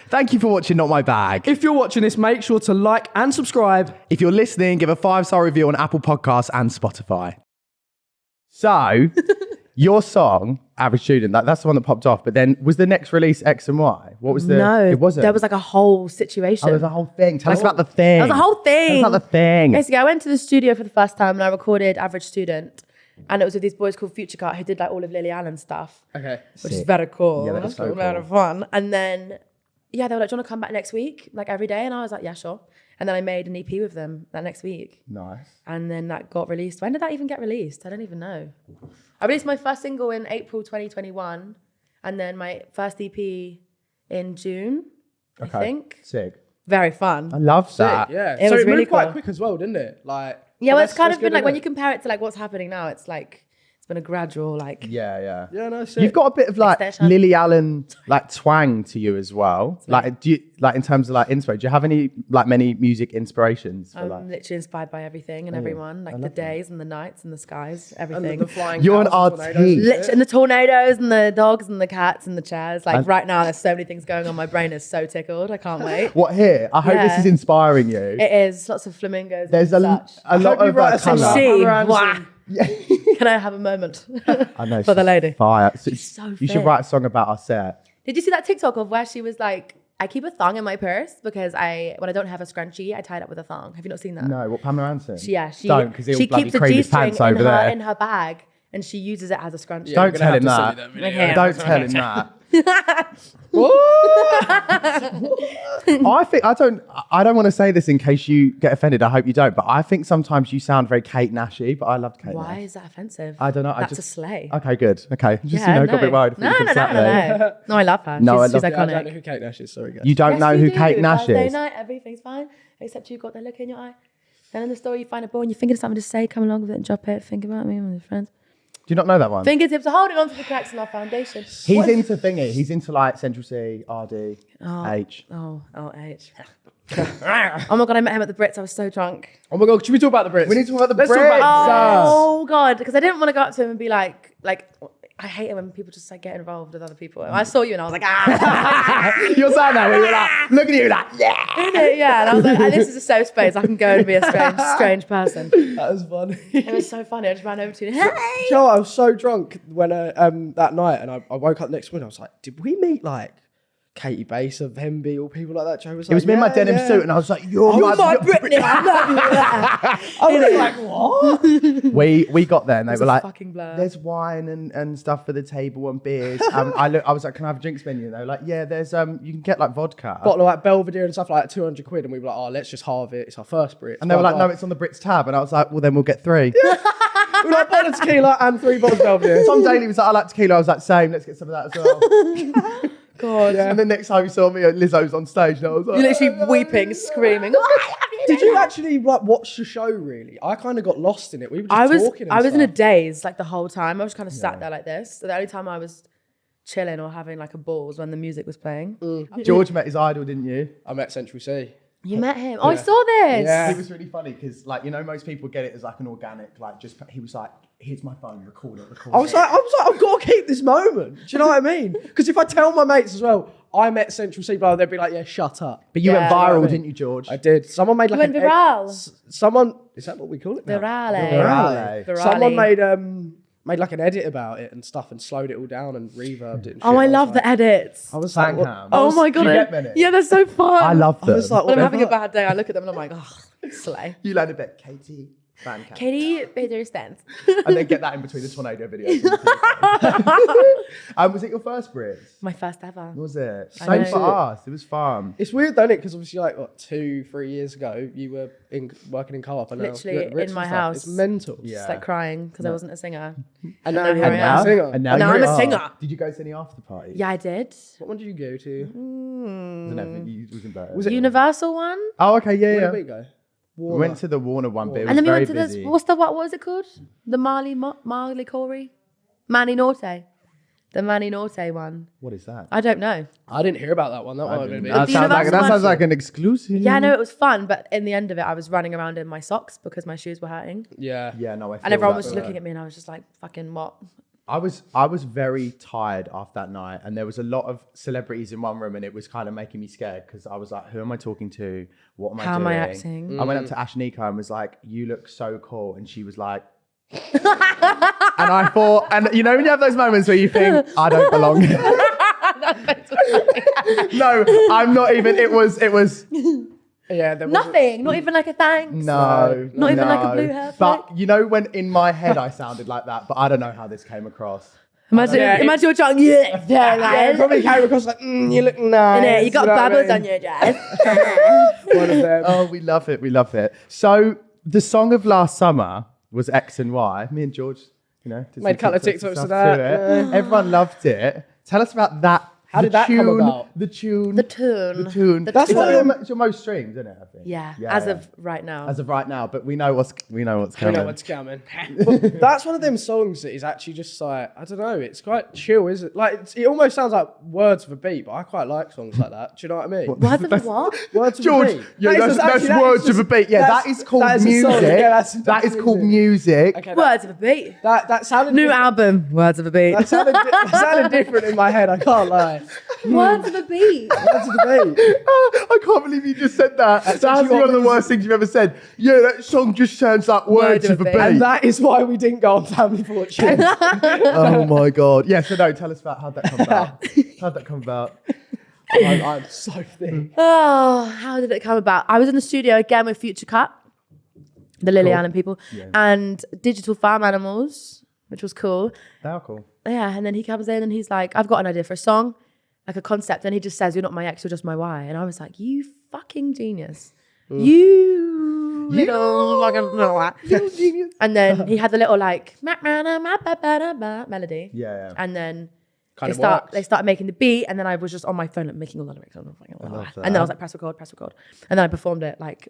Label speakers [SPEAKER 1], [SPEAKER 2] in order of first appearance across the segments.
[SPEAKER 1] Thank you for watching Not My Bag.
[SPEAKER 2] If you're watching this, make sure to like and subscribe.
[SPEAKER 1] If you're listening, give a 5-star review on Apple Podcasts and Spotify. So, your song, Average Student, that's the one that popped off. But then, was the next release X and Y? What was the...
[SPEAKER 3] No,
[SPEAKER 1] it wasn't.
[SPEAKER 3] There was like a whole situation.
[SPEAKER 1] Oh, there's a whole thing. Tell us about the thing.
[SPEAKER 3] There was a whole thing.
[SPEAKER 1] Tell us about the thing.
[SPEAKER 3] Basically, I went to the studio for the first time and I recorded Average Student. And it was with these boys called Future Cut who did like all of Lily Allen stuff.
[SPEAKER 2] Okay.
[SPEAKER 3] Which is very cool.
[SPEAKER 1] Yeah, that's so
[SPEAKER 3] very
[SPEAKER 1] cool.
[SPEAKER 3] fun. And then, yeah, they were like, do you want to come back next week? Like every day? And I was like, yeah, sure. And then I made an EP with them that next week.
[SPEAKER 1] Nice.
[SPEAKER 3] And then that got released. When did that even get released? I don't even know. I released my first single in April 2021. And then my first EP in June, I think.
[SPEAKER 1] Sick.
[SPEAKER 3] Very fun.
[SPEAKER 1] I love that.
[SPEAKER 2] Yeah.
[SPEAKER 3] It
[SPEAKER 2] so
[SPEAKER 3] was
[SPEAKER 2] it
[SPEAKER 3] really
[SPEAKER 2] moved quite
[SPEAKER 3] cool.
[SPEAKER 2] quick as well, didn't it? Like.
[SPEAKER 3] Yeah, well, it's kind
[SPEAKER 2] that's
[SPEAKER 3] of been
[SPEAKER 2] good,
[SPEAKER 3] like when
[SPEAKER 2] isn't
[SPEAKER 3] you compare it to like what's happening now, it's like it's been a gradual like.
[SPEAKER 1] Yeah.
[SPEAKER 2] Yeah, no, sick.
[SPEAKER 1] You've got a bit of like
[SPEAKER 3] Extension.
[SPEAKER 1] Lily Allen like twang to you as well. Like, do you like in terms of like inspo? Do you have any like many music inspirations? For,
[SPEAKER 3] I'm
[SPEAKER 1] like...
[SPEAKER 3] literally inspired by everything and everyone, like the days and the nights and the skies, everything.
[SPEAKER 2] And the flying
[SPEAKER 1] You're an
[SPEAKER 2] cows and
[SPEAKER 1] artiste.
[SPEAKER 2] tornadoes and shit.
[SPEAKER 3] Literally, and the tornadoes and the dogs and the cats and the chairs. Like right now, there's so many things going on. My brain is so tickled. I can't wait.
[SPEAKER 1] What here? I hope this
[SPEAKER 3] Yeah.
[SPEAKER 1] is inspiring you.
[SPEAKER 3] It is lots of flamingos.
[SPEAKER 1] There's
[SPEAKER 3] and
[SPEAKER 1] a
[SPEAKER 3] such.
[SPEAKER 1] lot
[SPEAKER 2] hope you
[SPEAKER 1] of
[SPEAKER 2] write a song
[SPEAKER 1] colour.
[SPEAKER 2] about
[SPEAKER 3] She,
[SPEAKER 2] Pamela
[SPEAKER 3] wah.
[SPEAKER 2] Anderson.
[SPEAKER 3] Can I have a moment
[SPEAKER 1] I know
[SPEAKER 3] for the
[SPEAKER 1] she's
[SPEAKER 3] lady?
[SPEAKER 1] Fire. So
[SPEAKER 3] so
[SPEAKER 1] you should
[SPEAKER 3] fit.
[SPEAKER 1] write a song about our set.
[SPEAKER 3] Did you see that TikTok of where she was like, I keep a thong in my purse because when I don't have a scrunchie, I tie it up with a thong. Have you not seen that?
[SPEAKER 1] No, what Pamela Anderson?
[SPEAKER 3] She
[SPEAKER 1] don't because he'll
[SPEAKER 3] she
[SPEAKER 1] bloody
[SPEAKER 3] keeps a
[SPEAKER 1] cream his
[SPEAKER 3] G-string
[SPEAKER 1] pants over there.
[SPEAKER 3] in her bag and she uses it as a scrunchie.
[SPEAKER 1] Don't
[SPEAKER 2] we're
[SPEAKER 1] tell
[SPEAKER 2] gonna
[SPEAKER 1] him
[SPEAKER 2] have
[SPEAKER 1] that.
[SPEAKER 2] to send you
[SPEAKER 3] Okay.
[SPEAKER 1] Don't tell him that. I don't want to say this in case you get offended. I hope you don't. But I think sometimes you sound very Kate Nashy. But I loved Kate.
[SPEAKER 3] Why
[SPEAKER 1] Nash.
[SPEAKER 3] is that offensive?
[SPEAKER 1] I don't know.
[SPEAKER 3] That's a slay.
[SPEAKER 1] Okay, good. Okay, just
[SPEAKER 3] Yeah,
[SPEAKER 1] got a bit worried.
[SPEAKER 3] No, no, I love her.
[SPEAKER 1] No, I
[SPEAKER 3] she's
[SPEAKER 1] love-
[SPEAKER 2] Yeah, I don't know
[SPEAKER 3] iconic.
[SPEAKER 2] who Kate Nash is. Sorry, guys.
[SPEAKER 1] You don't
[SPEAKER 3] Yes,
[SPEAKER 1] know
[SPEAKER 3] you
[SPEAKER 1] who
[SPEAKER 3] do.
[SPEAKER 1] Kate Nash
[SPEAKER 3] Thursday
[SPEAKER 1] is.
[SPEAKER 3] night, everything's fine, except you've got that look in your eye. Then in the story, you find a ball and you're thinking of something to say, come along with it and drop it. Think about me and my friends.
[SPEAKER 1] Do you not know that one?
[SPEAKER 3] Fingertips are holding on to the cracks in our foundation.
[SPEAKER 1] He's into thingy. He's into like Central C, RD, H.
[SPEAKER 3] Oh, H. Oh my God, I met him at the Brits. I was so drunk.
[SPEAKER 2] Oh my God, should we talk about the Brits?
[SPEAKER 1] We need to talk about the
[SPEAKER 2] Let's talk
[SPEAKER 1] Brits.
[SPEAKER 2] about
[SPEAKER 3] Oh God, because I didn't want to go up to him and be like, I hate it when people just like get involved with other people. I saw you and I was like,
[SPEAKER 1] You're saying that when you're like, look at you like, yeah.
[SPEAKER 3] yeah. And I was like, this is a safe space. I can go and be a strange person.
[SPEAKER 2] That was funny.
[SPEAKER 3] It was so funny. I just ran over to you. Hey.
[SPEAKER 2] Do you know what? I was so drunk when that night, and I woke up next morning. I was like, "Did we meet like Katie Bass of Hemby or people like that?" Joe was like,
[SPEAKER 1] It was me in my
[SPEAKER 2] "Yeah,
[SPEAKER 1] denim
[SPEAKER 2] yeah."
[SPEAKER 1] suit, and I was like, "You're
[SPEAKER 3] Oh my
[SPEAKER 1] my
[SPEAKER 3] Britney. I love you.
[SPEAKER 2] I was like, "What?"
[SPEAKER 1] We got there, and they
[SPEAKER 3] was
[SPEAKER 1] were
[SPEAKER 3] a
[SPEAKER 1] like,
[SPEAKER 3] fucking blur.
[SPEAKER 1] "There's wine and stuff for the table and beers." I was like, "Can I have a drinks menu?" And they were like, "Yeah, there's you can get like vodka."
[SPEAKER 2] Bottle of like Belvedere and stuff like £200, and we were like, "Oh, let's just halve it. It's our first Brit."
[SPEAKER 1] And they were like, "No, it's on the Brits tab." And I was like, "Well, then we'll get 3."
[SPEAKER 2] we were like, bottle of tequila and 3 bottles of Belvedere.
[SPEAKER 1] Tom Daly was like, "I like tequila." I was like, "Same. Let's get some of that as well."
[SPEAKER 3] God.
[SPEAKER 1] And then next time you saw me, Lizzo was on stage, and I was like,
[SPEAKER 3] You're literally weeping, screaming.
[SPEAKER 2] Did you actually like watch the show? Really, I kind of got lost in it. We were just talking.
[SPEAKER 3] I was in a
[SPEAKER 2] stuff.
[SPEAKER 3] daze like the whole time. I was kind of sat there like this. So the only time I was chilling or having like a ball was when the music was playing.
[SPEAKER 1] George met his idol, didn't you?
[SPEAKER 2] I met Central C.
[SPEAKER 3] You met him. Oh, I saw this.
[SPEAKER 2] Yeah.
[SPEAKER 1] It was really funny because, like, you know, most people get it as like an organic, like, just he was like, "Here's my phone, record it."
[SPEAKER 2] I was like, I've got to keep this moment. Do you know what I mean? Because if I tell my mates as well, I met Central C, blah, they'd be like, "Yeah, shut up."
[SPEAKER 1] But you went
[SPEAKER 3] Yeah.
[SPEAKER 1] viral,
[SPEAKER 2] You know what I mean?
[SPEAKER 1] didn't you, George?
[SPEAKER 2] I did. Someone made like
[SPEAKER 3] went
[SPEAKER 2] an
[SPEAKER 3] viral.
[SPEAKER 2] someone is that what we call it now?
[SPEAKER 3] Virale.
[SPEAKER 1] Virale.
[SPEAKER 2] Someone made like an edit about it and stuff and slowed it all down and reverbed it. And
[SPEAKER 3] Oh,
[SPEAKER 2] shit.
[SPEAKER 3] I
[SPEAKER 2] was
[SPEAKER 3] love
[SPEAKER 2] like,
[SPEAKER 3] the edits.
[SPEAKER 2] I was like, what-
[SPEAKER 1] Fancam.
[SPEAKER 3] Oh my God.
[SPEAKER 1] Do you get many?
[SPEAKER 3] Yeah, they're so fun.
[SPEAKER 1] I love them.
[SPEAKER 2] I was like,
[SPEAKER 3] When I'm
[SPEAKER 2] whatever.
[SPEAKER 3] having a bad day, I look at them and I'm like, oh, slay.
[SPEAKER 1] You learn a bit, Katie. Fan cam.
[SPEAKER 3] Katie Bitter stands.
[SPEAKER 1] And then get that in between the tornado videos. Was it your first Brits?
[SPEAKER 3] My first ever.
[SPEAKER 1] Was it?
[SPEAKER 3] I
[SPEAKER 1] Same
[SPEAKER 3] know.
[SPEAKER 1] for us. It was fun.
[SPEAKER 2] It's weird, don't it? Because obviously, like, what, 2-3 years ago, you were working in co-op. And now
[SPEAKER 3] Literally
[SPEAKER 2] you're at the Ritz
[SPEAKER 3] in my
[SPEAKER 2] and stuff.
[SPEAKER 3] house.
[SPEAKER 2] It's mental.
[SPEAKER 1] Yeah.
[SPEAKER 3] Just like crying because I wasn't a singer.
[SPEAKER 2] And now
[SPEAKER 3] here I
[SPEAKER 2] you're
[SPEAKER 3] am.
[SPEAKER 2] a singer.
[SPEAKER 1] And now,
[SPEAKER 3] Now
[SPEAKER 1] you're
[SPEAKER 3] I'm a singer.
[SPEAKER 1] Did you go to any after parties?
[SPEAKER 3] Yeah, I did.
[SPEAKER 2] What one did you go to?
[SPEAKER 1] I don't know if you was in Burton.
[SPEAKER 2] Was it-
[SPEAKER 3] Universal one.
[SPEAKER 1] Oh, okay, yeah,
[SPEAKER 2] Where
[SPEAKER 1] yeah.
[SPEAKER 2] did we go?
[SPEAKER 1] We
[SPEAKER 2] Warner.
[SPEAKER 1] went to the Warner one, but it was
[SPEAKER 3] And then we
[SPEAKER 1] very
[SPEAKER 3] went to
[SPEAKER 1] busy.
[SPEAKER 3] this, what was it called? The Marley Corey? Manny Norte. The Manny Norte one.
[SPEAKER 1] What is that?
[SPEAKER 3] I don't know.
[SPEAKER 2] I didn't hear about that one. That one would have been.
[SPEAKER 1] That
[SPEAKER 3] The
[SPEAKER 1] sounds like,
[SPEAKER 3] Universal
[SPEAKER 1] that
[SPEAKER 3] one.
[SPEAKER 1] sounds like an exclusive.
[SPEAKER 3] Yeah, no, it was fun, but in the end of it, I was running around in my socks because my shoes were hurting.
[SPEAKER 2] Yeah.
[SPEAKER 1] Yeah, no, I feel
[SPEAKER 3] And everyone
[SPEAKER 1] that,
[SPEAKER 3] was just
[SPEAKER 1] but-
[SPEAKER 3] looking at me and I was just like, fucking what?
[SPEAKER 1] I was very tired after that night, and there was a lot of celebrities in one room, and it was kind of making me scared because I was like, who am I talking to? What am I doing?
[SPEAKER 3] How am I acting?
[SPEAKER 1] I went up to Ashnika and was like, you look so cool. And she was like, and I thought, and you know, when you have those moments where you think, I don't belong here. No, I'm not even, it was.
[SPEAKER 2] Yeah, there was
[SPEAKER 3] Nothing. Not even like a thanks.
[SPEAKER 1] No.
[SPEAKER 3] Not even like a blue hair flick?
[SPEAKER 1] But you know, when in my head I sounded like that, but I don't know how this came across.
[SPEAKER 3] Imagine your tongue. Yeah,
[SPEAKER 2] it probably came across like, you look nice.
[SPEAKER 3] innit? You got
[SPEAKER 2] know what I
[SPEAKER 3] bubbles
[SPEAKER 2] mean?
[SPEAKER 3] on your dress.
[SPEAKER 2] One of them.
[SPEAKER 1] Oh, we love it. We love it. So the song of last summer was X and Y. Me and George, you know, did
[SPEAKER 2] Made a
[SPEAKER 1] some
[SPEAKER 2] couple of
[SPEAKER 1] and
[SPEAKER 2] TikToks
[SPEAKER 1] stuff
[SPEAKER 2] to that,
[SPEAKER 1] to it.
[SPEAKER 2] yeah.
[SPEAKER 1] Everyone loved it. Tell us about that.
[SPEAKER 2] How did that come about?
[SPEAKER 1] The tune.
[SPEAKER 3] The tune.
[SPEAKER 1] The tune.
[SPEAKER 2] That's
[SPEAKER 1] It's
[SPEAKER 2] what
[SPEAKER 1] your most streams, isn't it? I think.
[SPEAKER 3] Yeah, as of right now.
[SPEAKER 1] As of right now, but we know what's
[SPEAKER 2] We
[SPEAKER 1] coming.
[SPEAKER 2] know what's coming. But that's one of them songs that is actually just like, I don't know, it's quite chill, isn't it? Like, it almost sounds like words of a beat, but I quite like songs like that. Do you know what I mean?
[SPEAKER 3] Words of a what?
[SPEAKER 2] Words of
[SPEAKER 1] George,
[SPEAKER 2] a beat.
[SPEAKER 1] yeah, that's words of a beat. Yeah, that is called music. That is called music.
[SPEAKER 2] Okay,
[SPEAKER 3] Words of a beat.
[SPEAKER 2] that sounded
[SPEAKER 3] New album. Words of a beat.
[SPEAKER 2] That sounded different in my head, I can't lie.
[SPEAKER 3] Words of a beat.
[SPEAKER 2] Words of the beat.
[SPEAKER 1] I can't believe you just said that. That's
[SPEAKER 2] actually
[SPEAKER 1] one
[SPEAKER 2] what
[SPEAKER 1] of the worst things you've ever said. Yeah, that song just sounds like words of a beat.
[SPEAKER 2] And that is why we didn't go on Family Fortune.
[SPEAKER 1] Oh my God. Yeah, so no, tell us about how'd that come about. How'd that come about?
[SPEAKER 2] I'm so thick.
[SPEAKER 3] Oh, how did it come about? I was in the studio again with Future Cut, the Lily Allen people, and Digital Farm Animals, which was cool.
[SPEAKER 1] They are cool.
[SPEAKER 3] Yeah, and then he comes in and he's like, I've got an idea for a song, like a concept, and he just says, you're not my ex, you're just my Y. And I was like, you fucking genius. You little fucking
[SPEAKER 1] genius.
[SPEAKER 3] And then he had the little like melody.
[SPEAKER 1] Yeah.
[SPEAKER 3] And then
[SPEAKER 2] Kind
[SPEAKER 3] they
[SPEAKER 2] of works.
[SPEAKER 3] started making the beat, and then I was just on my phone like making all the lyrics.
[SPEAKER 1] love
[SPEAKER 3] And then I was like, press record. And then I performed it like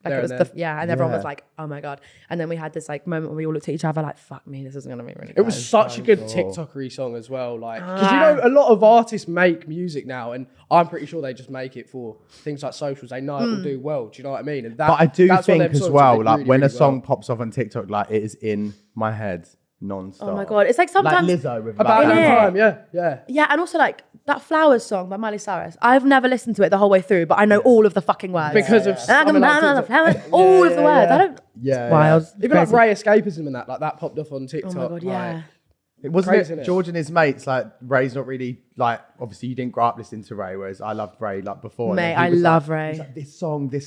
[SPEAKER 2] There
[SPEAKER 3] it was
[SPEAKER 2] and then.
[SPEAKER 3] and everyone was
[SPEAKER 1] Yeah.
[SPEAKER 3] like, oh my God. And then we had this like moment where we all looked at each other like, fuck me, this isn't gonna be really
[SPEAKER 2] It
[SPEAKER 3] good.
[SPEAKER 2] was such a good TikTokery song as well. Like, because you know, a lot of artists make music now, and I'm pretty sure they just make it for things like socials. They know it will do well. Do you know what I mean? And that,
[SPEAKER 1] But I do
[SPEAKER 2] that's one of
[SPEAKER 1] think
[SPEAKER 2] them
[SPEAKER 1] as
[SPEAKER 2] songs
[SPEAKER 1] well,
[SPEAKER 2] that
[SPEAKER 1] like
[SPEAKER 2] really,
[SPEAKER 1] when a
[SPEAKER 2] really
[SPEAKER 1] song
[SPEAKER 2] well.
[SPEAKER 1] pops off on TikTok, like it is in my head non-stop.
[SPEAKER 3] Oh my God. It's like
[SPEAKER 1] Like
[SPEAKER 3] sometimes
[SPEAKER 1] Lizzo with
[SPEAKER 2] About
[SPEAKER 1] like,
[SPEAKER 2] that
[SPEAKER 3] Yeah.
[SPEAKER 2] time, yeah.
[SPEAKER 3] yeah, and also like that Flowers song by Miley Cyrus. I've never listened to it the whole way through, but I know all of the fucking words.
[SPEAKER 2] Because of
[SPEAKER 3] And I
[SPEAKER 2] something
[SPEAKER 3] can
[SPEAKER 2] like
[SPEAKER 3] man on the
[SPEAKER 2] TikTok.
[SPEAKER 3] flowers, all of the words. I don't.
[SPEAKER 1] yeah.
[SPEAKER 3] Wild.
[SPEAKER 2] Even like
[SPEAKER 3] Crazy.
[SPEAKER 2] Ray Escapism and that, like that popped off on
[SPEAKER 3] Oh
[SPEAKER 2] TikTok.
[SPEAKER 3] my God, yeah.
[SPEAKER 2] like,
[SPEAKER 1] It wasn't
[SPEAKER 2] Crazy,
[SPEAKER 1] it?
[SPEAKER 2] innit?
[SPEAKER 1] George and his mates, like Ray's not really like, obviously you didn't grow up listening to Ray, whereas I loved Ray like before. And
[SPEAKER 3] Mate,
[SPEAKER 1] then he
[SPEAKER 3] I
[SPEAKER 1] was
[SPEAKER 3] love
[SPEAKER 1] like,
[SPEAKER 3] Ray.
[SPEAKER 1] he was like, this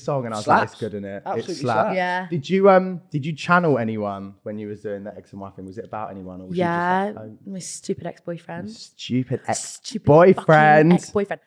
[SPEAKER 1] song, and I was
[SPEAKER 2] Slaps.
[SPEAKER 1] like, it's good, innit? It
[SPEAKER 2] Absolutely
[SPEAKER 1] slapped.
[SPEAKER 2] slaps.
[SPEAKER 3] Yeah.
[SPEAKER 1] Did you channel anyone when you was doing the X and Y thing? Was it about anyone? Or was
[SPEAKER 3] Yeah.
[SPEAKER 1] You just like,
[SPEAKER 3] My stupid ex-boyfriend.
[SPEAKER 1] stupid
[SPEAKER 3] Stupid fucking
[SPEAKER 1] ex-boyfriend.
[SPEAKER 3] ex-boyfriend.